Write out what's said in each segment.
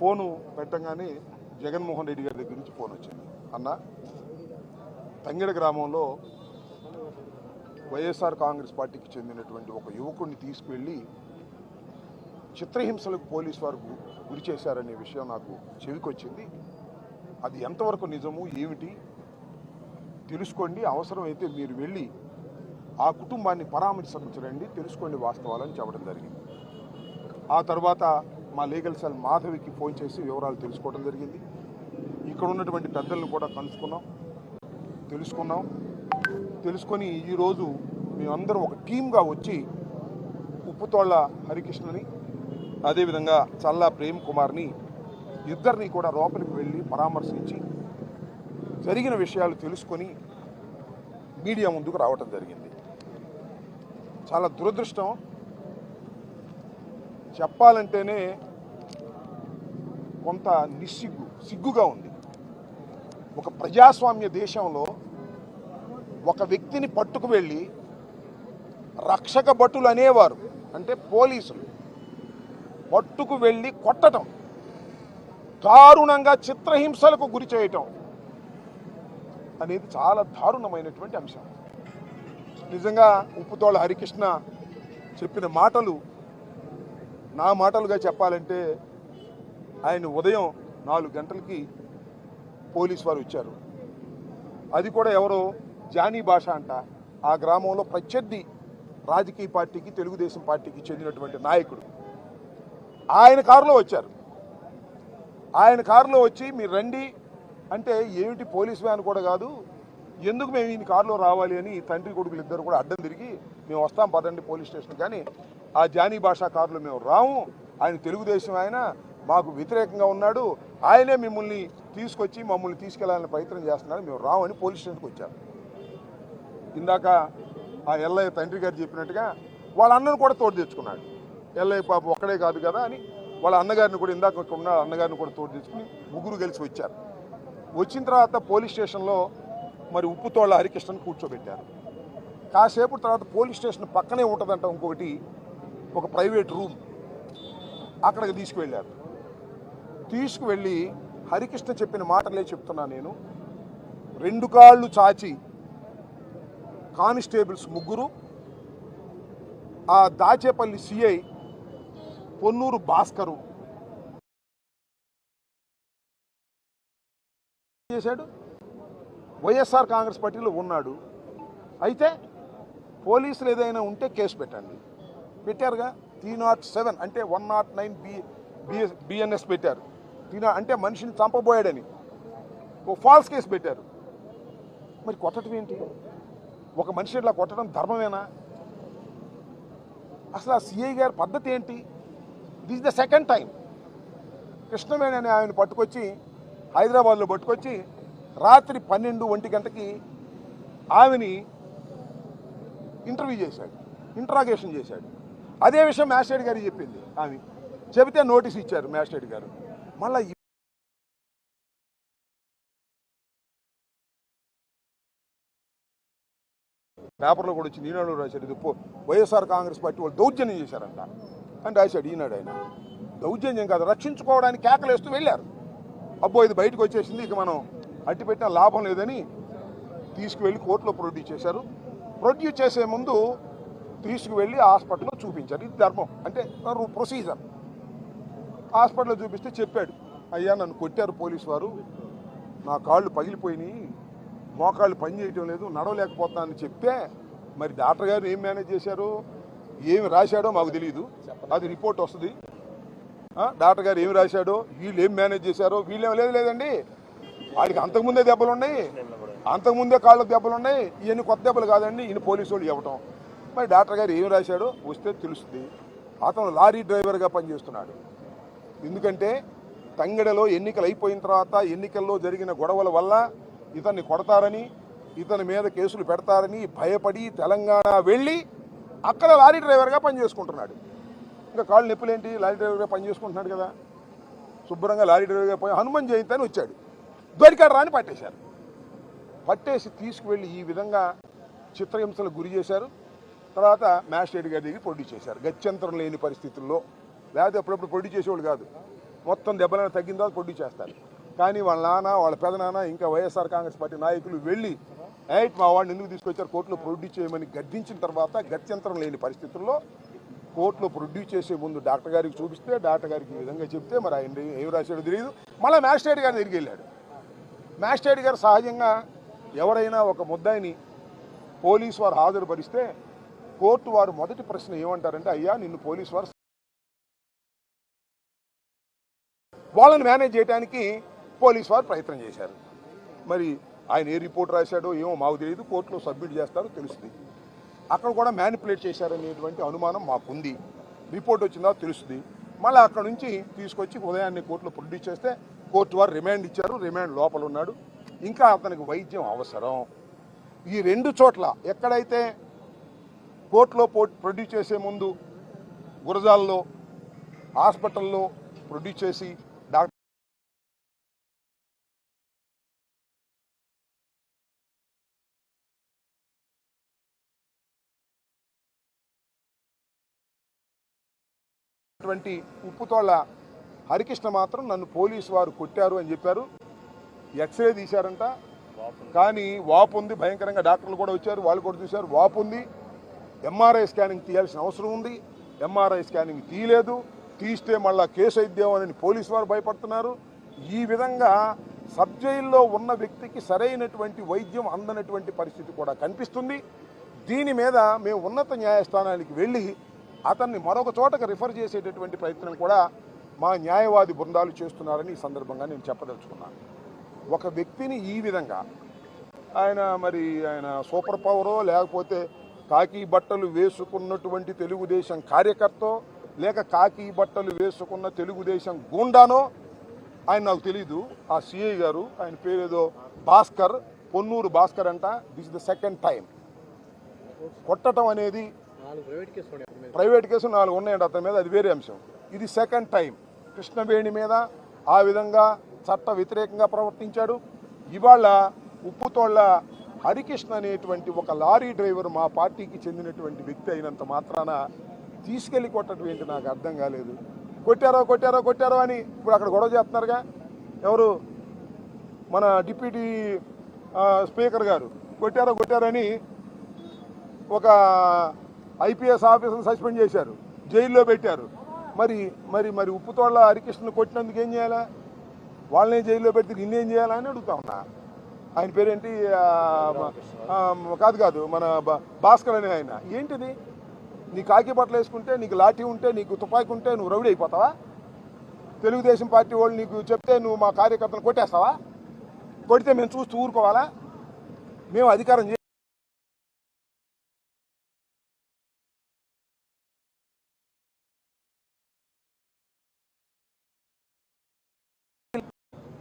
Phone పెట్టగానే జగన్మోహన్ రెడ్డి గారి దగ్గర నుంచి ఫోన్ వచ్చింది. అన్న, తంగెడ గ్రామంలో వైఎస్ఆర్ కాంగ్రెస్ పార్టీకి చెందినటువంటి ఒక యువకుడిని తీసుకువెళ్ళి చిత్రహింసలకు పోలీసు వారు గురి చేశారనే విషయం నాకు చెవికొచ్చింది. అది ఎంతవరకు నిజము ఏమిటి తెలుసుకోండి, అవసరమైతే మీరు వెళ్ళి ఆ కుటుంబాన్ని పరామర్శించరండి, తెలుసుకోండి వాస్తవాలని చెప్పడం జరిగింది. ఆ తర్వాత మా లీగల్ సెల్ మాధవికి ఫోన్ చేసి వివరాలు తెలుసుకోవడం జరిగింది. ఇక్కడ ఉన్నటువంటి పెద్దలను కూడా తెలుసుకొని ఈరోజు మేమందరం ఒక టీమ్గా వచ్చి ఉప్పుతోళ్ల హరికృష్ణని అదేవిధంగా చల్లా ప్రేమ్ కుమార్ని ఇద్దరిని కూడా లోపలికి వెళ్ళి పరామర్శించి జరిగిన విషయాలు తెలుసుకొని మీడియా ముందుకు రావటం జరిగింది. చాలా దురదృష్టం, చెప్పాలంటేనే కొంత సిగ్గుగా ఉంది. ఒక ప్రజాస్వామ్య దేశంలో ఒక వ్యక్తిని పట్టుకు వెళ్ళి రక్షక భటులు అనేవారు, అంటే పోలీసులు పట్టుకు వెళ్ళి కొట్టడం, దారుణంగా చిత్రహింసలకు గురి చేయటం అనేది చాలా దారుణమైనటువంటి అంశం. నిజంగా ఉప్పుతోళ్ల హరికృష్ణ చెప్పిన మాటలు నా మాటలుగా చెప్పాలంటే, ఆయన ఉదయం 4 గంటలకి పోలీసు వారు వచ్చారు. అది కూడా ఎవరో జానీ భాష అంట, ఆ గ్రామంలో ప్రత్యర్థి రాజకీయ పార్టీకి తెలుగుదేశం పార్టీకి చెందినటువంటి నాయకుడు. ఆయన కారులో వచ్చారు. ఆయన కారులో వచ్చి మీరు రండి అంటే, ఏమిటి పోలీస్ వ్యాన్ కూడా కాదు, ఎందుకు మేము ఈయన కారులో రావాలి అని తండ్రి కొడుకులు ఇద్దరు కూడా అడ్డం తిరిగి మేము వస్తాం పదండి పోలీస్ స్టేషన్, కానీ ఆ జానీ భాషా కారులో మేము రాము, ఆయన తెలుగుదేశం ఆయన మాకు వ్యతిరేకంగా ఉన్నాడు, ఆయనే మిమ్మల్ని తీసుకొచ్చి మమ్మల్ని తీసుకెళ్లాలని ప్రయత్నం చేస్తున్నారు, మేము రామని పోలీస్ స్టేషన్కి వచ్చారు. ఇందాక ఆ ఎల్లయ్య తండ్రి గారు చెప్పినట్టుగా వాళ్ళ అన్నను కూడా తోడు తెచ్చుకున్నాడు. ఎల్లయ్య పాప ఒక్కడే కాదు కదా అని వాళ్ళ అన్నగారిని కూడా, ఇందాక ఉన్న అన్నగారిని కూడా తోడు తెచ్చుకుని ముగ్గురు కలిసి వచ్చారు. వచ్చిన తర్వాత పోలీస్ స్టేషన్లో మరి ఉప్పుతోళ్ల హరికృష్ణను కూర్చోబెట్టారు. కాసేపు తర్వాత పోలీస్ స్టేషన్ పక్కనే ఉంటుందంట ఇంకొకటి, ఒక ప్రైవేట్ రూమ్, అక్కడికి తీసుకువెళ్ళి హరికృష్ణ చెప్పిన మాటలే చెప్తున్నా నేను. 2 కాళ్ళు చాచి కానిస్టేబుల్స్ ముగ్గురు, ఆ దాచేపల్లి సిఐ పొన్నూరు భాస్కరు చేశాడు. వైఎస్ఆర్ కాంగ్రెస్ పార్టీలో ఉన్నాడు. అయితే పోలీసులు ఏదైనా ఉంటే కేసు పెట్టండి, పెట్టారుగా. 307 అంటే 109 బిఎన్ఎస్ పెట్టారు. అంటే మనిషిని చంపబోయాడని ఓ ఫాల్స్ కేసు పెట్టారు. మరి కొట్టడం ఏంటి? ఒక మనిషి ఇట్లా కొట్టడం ధర్మమేనా? అసలు ఆ సిఐ గారి పద్ధతి ఏంటి? This the second time Krishnaveni అని ఆయన పట్టుకొచ్చి హైదరాబాద్లో పట్టుకొచ్చి రాత్రి 12-1 గంటకి ఆమెని ఇంట్రాగేషన్ చేశాడు. అదే విషయం మ్యాజిస్ట్రేట్ గారికి చెప్పింది. ఆమె చెబితే నోటీస్ ఇచ్చారు మ్యాజిస్ట్రేట్ గారు. మళ్ళీ పేపర్లో కూడా వచ్చింది, ఈనాడు రాశాడు, ఇది వైఎస్ఆర్ కాంగ్రెస్ పార్టీ వాళ్ళు దౌర్జన్యం చేశారంట అని రాశాడు ఈనాడు. ఆయన దౌర్జన్యం కాదు, రక్షించుకోవడానికి కేకలేస్తూ వెళ్ళారు. అబ్బో ఇది బయటకు వచ్చేసింది, ఇక మనం అట్టి పెట్టిన లాభం లేదని తీసుకువెళ్ళి కోర్టులో ప్రొడ్యూస్ చేశారు. ప్రొడ్యూస్ చేసే ముందు తీసుకువెళ్ళి హాస్పిటల్లో చూపించారు. ఇది ధర్మం, అంటే ప్రొసీజర్. హాస్పిటల్లో చూపిస్తే చెప్పాడు, అయ్యా నన్ను కొట్టారు పోలీసు వారు, నా కాళ్ళు పగిలిపోయినాయి, మోకాళ్ళు పని చేయటం లేదు, నడవలేకపోతున్నానని చెప్తే మరి డాక్టర్ గారు ఏం మేనేజ్ చేశారు, ఏమి రాశాడో మాకు తెలియదు, అది రిపోర్ట్ వస్తుంది. డాక్టర్ గారు ఏమి రాశాడో, వీళ్ళు ఏం మేనేజ్ చేశారో, వీళ్ళేం లేదండి, వాడికి అంతకుముందే దెబ్బలు ఉన్నాయి, అంతకుముందే కాళ్ళకు దెబ్బలు ఉన్నాయి, ఇవన్నీ కొత్త దెబ్బలు కాదండి, ఈయన పోలీసు వాళ్ళు ఇవ్వటం. మరి డాక్టర్ గారు ఏమి రాశాడో వస్తే తెలుస్తుంది. అతను లారీ డ్రైవర్గా పనిచేస్తున్నాడు. ఎందుకంటే తంగెడలో ఎన్నికలు అయిపోయిన తర్వాత ఎన్నికల్లో జరిగిన గొడవల వల్ల ఇతన్ని కొడతారని, ఇతని మీద కేసులు పెడతారని భయపడి తెలంగాణ వెళ్ళి అక్కడ లారీ డ్రైవర్గా పనిచేసుకుంటున్నాడు. ఇంకా కాళ్ళు నొప్పులేంటి, లారీ డ్రైవర్గా పనిచేసుకుంటున్నాడు కదా, శుభ్రంగా లారీ డ్రైవర్గా పోయి హనుమాన్ జయంతి అని వచ్చాడు, దొరికాడు రాని పట్టేశారు. పట్టేసి తీసుకువెళ్ళి ఈ విధంగా చిత్రహింసలకు గురి చేశారు. తర్వాత మ్యాజిస్ట్రేట్ గారి దగ్గర ప్రొడ్యూస్ చేశారు. గత్యంతరం లేని పరిస్థితుల్లో, లేకపోతే అప్పుడప్పుడు ప్రొడ్యూస్ చేసేవాళ్ళు కాదు. మొత్తం దెబ్బలను తగ్గిన తర్వాత ప్రొడ్యూస్ చేస్తారు. కానీ వాళ్ళ నాన్న, వాళ్ళ పెదనాన్న, ఇంకా వైఎస్ఆర్ కాంగ్రెస్ పార్టీ నాయకులు వెళ్ళి మా వాడిని ఎందుకు తీసుకొచ్చారు కోర్టులో ప్రొడ్యూస్ చేయమని గద్దించిన తర్వాత గత్యంతరం లేని పరిస్థితుల్లో కోర్టులో ప్రొడ్యూస్ చేసే ముందు డాక్టర్ గారికి చూపిస్తే డాక్టర్ గారికి ఈ విధంగా చెప్తే మరి ఆయన ఏం రాశాడో తెలియదు. మళ్ళీ మ్యాజిస్ట్రేట్ గారి దగ్గరికి వెళ్ళాడు. మ్యాజిస్ట్రేట్ గారు సహజంగా ఎవరైనా ఒక ముద్దాయిని పోలీసు వారు హాజరుపరిస్తే కోర్టు వారు మొదటి ప్రశ్న ఏమంటారంటే, అయ్యా నిన్ను పోలీసు వారు వాళ్ళని మేనేజ్ చేయడానికి పోలీసు వారు ప్రయత్నం చేశారు. మరి ఆయన ఏ రిపోర్ట్ రాశాడో ఏమో మాకు తెలియదు, కోర్టులో సబ్మిట్ చేస్తారో తెలుస్తుంది. అక్కడ కూడా మ్యానిపులేట్ చేశారనేటువంటి అనుమానం మాకుంది. రిపోర్ట్ వచ్చిందో తెలుస్తుంది. మళ్ళీ అక్కడ నుంచి తీసుకొచ్చి ఉదయాన్నే కోర్టులో ప్రొడ్యూస్ చేస్తే కోర్టు వారు రిమాండ్ ఇచ్చారు. రిమాండ్ లోపల ఉన్నాడు. ఇంకా అతనికి వైద్యం అవసరం. ఈ రెండు చోట్ల ఎక్కడైతే కోర్టులో ప్రొడ్యూస్ చేసే ముందు గురజాల్లో హాస్పిటల్లో ప్రొడ్యూస్ చేసి డాక్టర్ ఉప్పుతోళ్ల హరికృష్ణ మాత్రం నన్ను పోలీసు వారు కొట్టారు అని చెప్పారు. ఎక్స్రే తీశారంట, కానీ వాపు ఉంది భయంకరంగా. డాక్టర్లు కూడా వచ్చారు, వాళ్ళు కూడా చూశారు, వాపు ఉంది. ఎంఆర్ఐ స్కానింగ్ తీయాల్సిన అవసరం ఉంది. ఎంఆర్ఐ స్కానింగ్ తీయలేదు. తీస్తే మళ్ళా కేసు అయిద్దామని పోలీసు వారు భయపడుతున్నారు. ఈ విధంగా సబ్ జైల్లో ఉన్న వ్యక్తికి సరైనటువంటి వైద్యం అందనటువంటి పరిస్థితి కూడా కనిపిస్తుంది. దీని మీద మేము ఉన్నత న్యాయస్థానానికి వెళ్ళి అతన్ని మరొక చోటకు రిఫర్ చేసేటటువంటి ప్రయత్నం కూడా మా న్యాయవాది బృందాలు చేస్తున్నారని ఈ సందర్భంగా నేను చెప్పదలుచుకున్నాను. ఒక వ్యక్తిని ఈ విధంగా ఆయన సూపర్ పవరో లేకపోతే కాకి బట్టలు వేసుకున్నటువంటి తెలుగుదేశం కార్యకర్తో లేక కాకి బట్టలు వేసుకున్న తెలుగుదేశం గూండానో ఆయన నాకు తెలీదు. ఆ సిఐ గారు ఆయన పేరేదో భాస్కర్, పొన్నూరు భాస్కర్ అంట. This is the second time కొట్టడం అనేది. ప్రైవేట్ కేసు 4 ఉన్నాయండి అతని మీద, అది వేరే అంశం. ఇది సెకండ్ టైం కృష్ణవేణి మీద ఆ విధంగా చట్ట వ్యతిరేకంగా ప్రవర్తించాడు. ఇవాళ ఉప్పుతోళ్ల హరికృష్ణ అనేటువంటి ఒక లారీ డ్రైవర్ మా పార్టీకి చెందినటువంటి వ్యక్తి అయినంత మాత్రాన తీసుకెళ్లి కొట్టడం ఏంటి నాకు అర్థం కాలేదు. కొట్టారో అని ఇప్పుడు అక్కడ గొడవ చేస్తున్నారుగా. ఎవరు మన డిప్యూటీ స్పీకర్ గారు కొట్టారని ఒక ఐపీఎస్ ఆఫీసర్ని సస్పెండ్ చేశారు, జైల్లో పెట్టారు. మరి ఉప్పుతోళ్ల హరికృష్ణను కొట్టినందుకు ఏం చేయాలా? వాళ్ళనే జైల్లో పెడితే నిన్నేం చేయాలా అని అడుగుతా ఉన్నా. ఆయన పేరేంటి? కాదు మన భాస్కర్ అనే ఆయన. ఏంటిది? నీ కాకి బట్టలు వేసుకుంటే, నీకు లాఠీ ఉంటే, నీకు తుపాకీ ఉంటే నువ్వు రౌడీ అయిపోతావా? తెలుగుదేశం పార్టీ వాళ్ళు నీకు చెప్తే నువ్వు మా కార్యకర్తలు కొట్టేస్తావా? కొడితే మేము చూస్తూ ఊరుకోవాలా? మేము అధికారం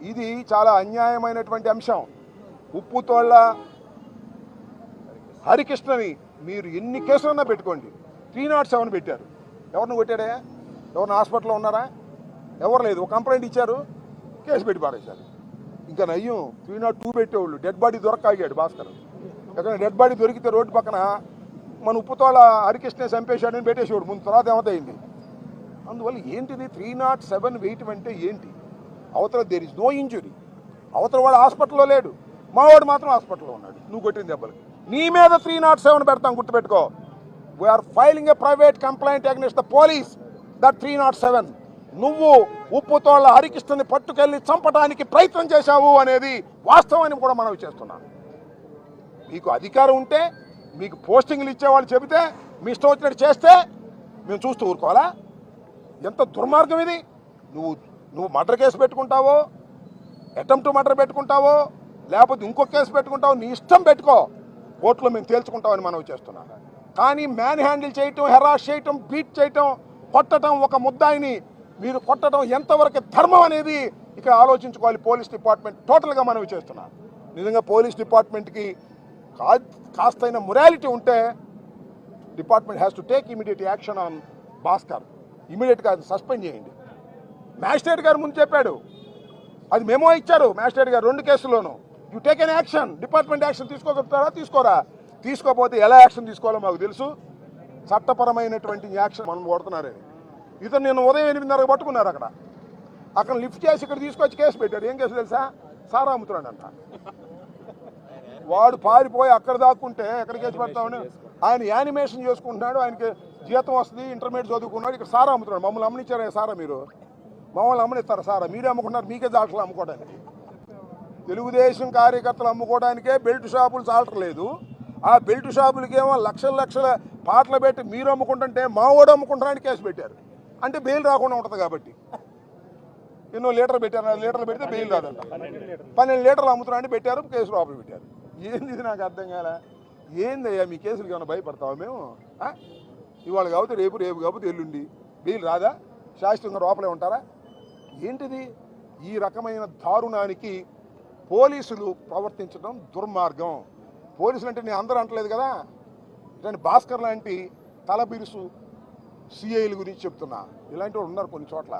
ఇది చాలా అన్యాయమైనటువంటి అంశం. ఉప్పుతోళ్ల హరికృష్ణని మీరు ఎన్ని కేసులన్నా పెట్టుకోండి. 307 పెట్టారు. ఎవరిని కొట్టాడా? ఎవరిని హాస్పిటల్లో ఉన్నారా? ఎవరు లేదు. ఒక కంప్లైంట్ ఇచ్చారు, కేసు పెట్టి పారేశారు. ఇంకా నయ్యం 302 పెట్టేవాళ్ళు. డెడ్ బాడీ దొరకాగాడు భాస్కర్. ఎక్కడ డెడ్ బాడీ దొరికితే రోడ్డు పక్కన మన ఉప్పుతోళ్ల హరికృష్ణ చంపేశాడని పెట్టేసేవాడు ముందు. తర్వాత ఏమవుతాయింది? అందువల్ల ఏంటిది 307 వేయటం అంటే ఏంటి? అవతల దేర్ ఇస్ నో ఇంజురీ. అవతల వాడు హాస్పిటల్లో లేడు, మావాడు మాత్రం హాస్పిటల్లో ఉన్నాడు. నువ్వు కొట్టిన దెబ్బలకి నీ మీద 307 పెడతాం, గుర్తుపెట్టుకో. We're filing a private complaint against the police that 307 నువ్వు ఉప్పుతోళ్ల హరికృష్ణని పట్టుకెళ్ళి చంపడానికి ప్రయత్నం చేశావు అనేది వాస్తవాన్ని కూడా మనం చేస్తున్నాం. మీకు అధికారం ఉంటే, మీకు పోస్టింగ్లు ఇచ్చేవాళ్ళు చెబితే మీ ఇష్టం వచ్చినట్టు చేస్తే మేము చూస్తూ ఊరుకోవాలా? ఎంత దుర్మార్గం ఇది! నువ్వు మర్డర్ కేసు పెట్టుకుంటావో, అటెంప్ట్ మర్డర్ పెట్టుకుంటావో, లేకపోతే ఇంకొక కేసు పెట్టుకుంటావో, నీ ఇష్టం పెట్టుకో. కోర్టులో మేము తేల్చుకుంటామని మనం చేస్తున్నాం. కానీ మ్యాన్ హ్యాండిల్ చేయటం, హెరాస్ చేయటం, బీట్ చేయటం, కొట్టడం, ఒక ముద్దాయిని మీరు కొట్టడం ఎంతవరకు ధర్మం అనేది ఇక్కడ ఆలోచించుకోవాలి పోలీస్ డిపార్ట్మెంట్. టోటల్గా మనం చేస్తున్నాం. నిజంగా పోలీస్ డిపార్ట్మెంట్కి కాస్తైన మొరాలిటీ ఉంటే department has to take immediate action on Bhaskar. ఇమీడియట్గా అది సస్పెండ్ చేయండి. మ్యాజిస్ట్రేట్ గారు ముందు చెప్పాడు, అది మెమో ఇచ్చారు మ్యాజిస్ట్రేట్ గారు 2 కేసుల్లోనూ. You take an action. Department action తీసుకోగలుగుతారా? తీసుకోరా? తీసుకోకపోతే ఎలా యాక్షన్ తీసుకోవాలో మాకు తెలుసు. చట్టపరమైనటువంటి యాక్షన్ మనం కొడుతున్నారని. ఇతను నేను ఉదయం 8:30 పట్టుకున్నారు అక్కడ. అక్కడ లిఫ్ట్ చేసి ఇక్కడ తీసుకొచ్చి కేసు పెట్టారు. ఏం కేసు తెలుసా? సారా అమ్ముతున్నాడంట. వాడు పారిపోయి అక్కడ దాక్కుంటే ఎక్కడ కేసు పెడతామని ఆయన యానిమేషన్ చేసుకుంటున్నాడు. ఆయనకి జీతం వస్తుంది, ఇంటర్మీడియట్ చదువుకున్నాడు, ఇక్కడ సారా అమ్ముతున్నాడు. మమ్మల్ని అమ్మనిచ్చారా సారా? మీరు మమ్మల్ని అమ్మనిస్తారా సారా? మీరే అమ్ముకున్నారు, మీకే జాటలు అమ్ముకోవడానికి. తెలుగుదేశం కార్యకర్తలు అమ్ముకోవడానికే బెల్ట్ షాపులు చాలట్లేదు. ఆ బెల్ట్ షాపులకేమో లక్షల లక్షల పాటలు పెట్టి మీరు అమ్ముకుంటుంటే మా వాడు అమ్ముకుంటానికి కేసు పెట్టారు. అంటే బెయిల్ రాకుండా ఉంటుంది కాబట్టి. ఎన్నో లీటర్లు పెట్టారు, లీటర్లు పెడితే బెయిల్ రాదంట. 12 లీటర్లు అమ్ముతున్నాడని పెట్టారు, కేసు లోపల పెట్టారు. ఏంది ఇది? నాకు అర్థం కాలే. ఏందయ్యా మీ కేసులకి ఏమైనా భయపడతావా మేము? ఇవాళ కాబట్టి రేపు, రేపు కాబట్టి ఎల్లుండి బెయిల్ రాదా? శాశ్వతంగా లోపలే ఉంటారా? ఏంటిది? ఈ రకమైన దారుణానికి పోలీసులు ప్రవర్తించడం దుర్మార్గం. పోలీసులు అంటే నేను అందరూ అంటలేదు కదా, ఇలాంటి భాస్కర్ లాంటి తలబిరుసు సిఐల గురించి చెప్తున్నా. ఇలాంటి వాళ్ళు ఉన్నారు కొన్ని చోట్ల.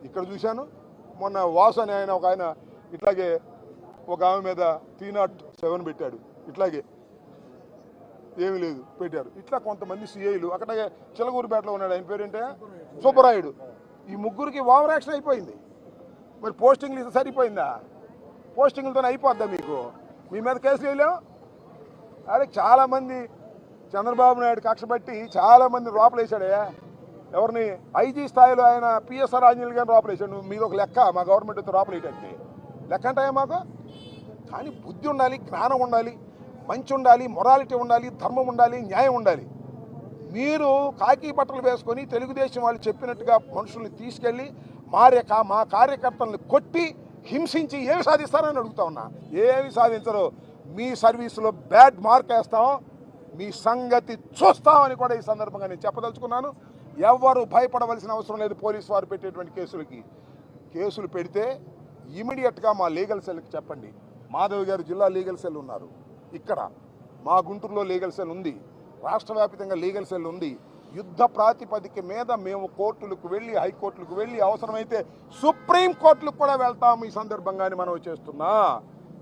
ఇక్కడ చూశాను, మొన్న వాసు అని ఆయన ఒక ఆయన ఇట్లాగే ఒక ఆమె మీద 307 పెట్టాడు. ఇట్లాగే ఏమీ లేదు పెట్టారు. ఇట్లా కొంతమంది సిఐలు అక్కడే చిలకూరుపేటలో ఉన్నాడు. ఆయన పేరేంటే సుబ్బరాయుడు. ఈ ముగ్గురికి ఓవర్ యాక్షన్ అయిపోయింది. మరి పోస్టింగ్లు ఇది సరిపోయిందా? పోస్టింగ్లతో అయిపోద్దా మీకు? మీ మీద కేసులు వేయలేం. అరే చాలామంది చంద్రబాబు నాయుడు కక్షపట్టి చాలామంది లోపలేశాడే. ఎవరిని? ఐజీ స్థాయిలో ఆయన పిఎస్ఆర్ ఆంజనేయులు గారిని లోపలేశాడు. మీరు ఒక లెక్క మా గవర్నమెంట్ లోపలేటంటే లెక్క అంటాయా మాకు? కానీ బుద్ధి ఉండాలి, జ్ఞానం ఉండాలి, మంచి ఉండాలి, మొరాలిటీ ఉండాలి, ధర్మం ఉండాలి, న్యాయం ఉండాలి. మీరు కాకి బట్టలు వేసుకొని తెలుగుదేశం వాళ్ళు చెప్పినట్టుగా మనుషుల్ని తీసుకెళ్ళి మా కార్యకర్తలను కొట్టి హింసించి ఏమి సాధిస్తారని అడుగుతా ఉన్నా. ఏమి సాధించరు. మీ సర్వీసులో బ్యాడ్ మార్క్ వేస్తాం, మీ సంగతి చూస్తామని కూడా ఈ సందర్భంగా నేను చెప్పదలుచుకున్నాను. ఎవరు భయపడవలసిన అవసరం లేదు. పోలీసు వారు పెట్టేటువంటి కేసులకి. కేసులు పెడితే ఇమీడియట్గా మా లీగల్ సెల్కి చెప్పండి. మాధవ్ గారు జిల్లా లీగల్ సెల్ ఉన్నారు. ఇక్కడ మా గుంటూరులో లీగల్ సెల్ ఉంది, రాష్ట్ర వ్యాప్తంగా లీగల్ సెల్ ఉంది. యుద్ధ ప్రాతిపదిక మీద మేము కోర్టులకు వెళ్ళి, హైకోర్టులకు వెళ్ళి, అవసరమైతే సుప్రీం కోర్టులకు కూడా వెళ్తాము. ఈ సందర్భంగానే మనం చేస్తున్నా.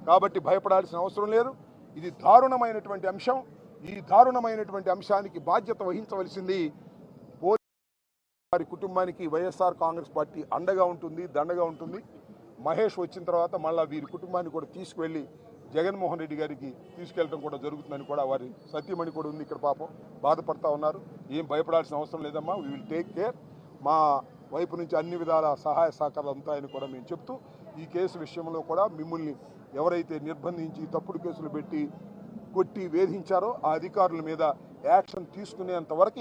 కాబట్టి భయపడాల్సిన అవసరం లేదు. ఇది దారుణమైనటువంటి అంశం. ఈ దారుణమైనటువంటి అంశానికి బాధ్యత వహించవలసింది వారి కుటుంబానికి వైఎస్ఆర్ కాంగ్రెస్ పార్టీ అండగా ఉంటుంది, దండగా ఉంటుంది. మహేష్ వచ్చిన తర్వాత మళ్ళీ వీరి కుటుంబాన్ని కూడా తీసుకువెళ్ళి జగన్మోహన్ రెడ్డి గారికి తీసుకెళ్ళడం కూడా జరుగుతుందని కూడా వారి సత్యమణి కూడా ఉంది ఇక్కడ. పాపం బాధపడతా ఉన్నారు. ఏం భయపడాల్సిన అవసరం లేదమ్మా, వీ విల్ టేక్ కేర్. మా వైపు నుంచి అన్ని విధాల సహాయ సహకారాలు ఉంటాయని కూడా మేము చెప్తూ, ఈ కేసు విషయంలో కూడా మిమ్మల్ని ఎవరైతే నిర్బంధించి తప్పుడు కేసులు పెట్టి కొట్టి వేధించారో ఆ అధికారుల మీద యాక్షన్ తీసుకునేంత వరకు